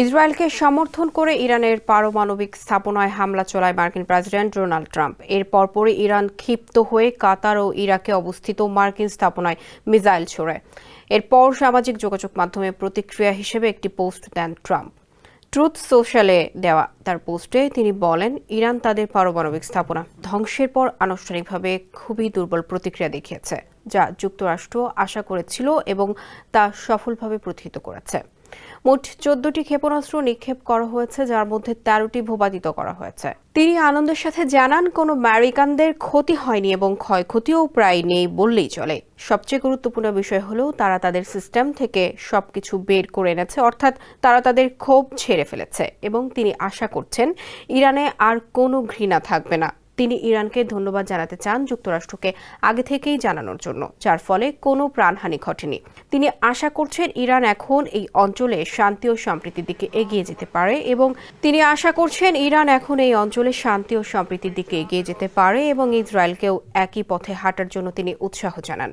ইসরায়েলকে সমর্থন করে ইরানের পারমাণবিক স্থাপনায় হামলা চালায় মার্কিন প্রেসিডেন্ট ডোনাল্ড ট্রাম্প। এর পরপরই ইরান ক্ষিপ্ত হয়ে কাতার ও ইরাকে অবস্থিত মার্কিন স্থাপনায় মিসাইল ছোড়ে। এরপর সামাজিক যোগাযোগ মাধ্যমে প্রতিক্রিয়া হিসেবে একটি পোস্ট দেন ট্রাম্প। ট্রুথ সোশ্যালে দেওয়া তার পোস্টে তিনি বলেন, ইরান তাদের পারমাণবিক স্থাপনা ধ্বংসের পর আনুষ্ঠানিকভাবে খুবই দুর্বল প্রতিক্রিয়া দেখিয়েছে, যা যুক্তরাষ্ট্র আশা করেছিল এবং তা সফলভাবে প্রতিহত করেছে। মোট 14টি ক্ষেপণাস্ত্র নিক্ষেপ করা হয়েছে, যার মধ্যে 13টি ভূপাতিত করা হয়েছে। তিনি আনন্দের সাথে জানান, কোনো আমেরিকানদের ক্ষতি হয়নি এবং ক্ষয়ক্ষতিও প্রায় নেই বললেই চলে। সবচেয়ে গুরুত্বপূর্ণ বিষয় হলো তারা তাদের সিস্টেম থেকে সবকিছু বের করে এনেছে, অর্থাৎ তারা তাদের ক্ষোভ ছেড়ে ফেলেছে এবং তিনি আশা করছেন ইরানে আর কোনো ঘৃণা থাকবে না। তিনি ইরানকে ধন্যবাদ জানাতে চান যুক্তরাষ্ট্রকে আগে থেকেই জানানোর জন্য, যার ফলে কোনো প্রাণহানি ঘটেনি। তিনি আশা করছেন ইরান এখন এই অঞ্চলে শান্তি ও সম্প্রীতির দিকে এগিয়ে যেতে পারে এবং ইসরায়েলকেও একই পথে হাঁটার জন্য তিনি উৎসাহ জানান।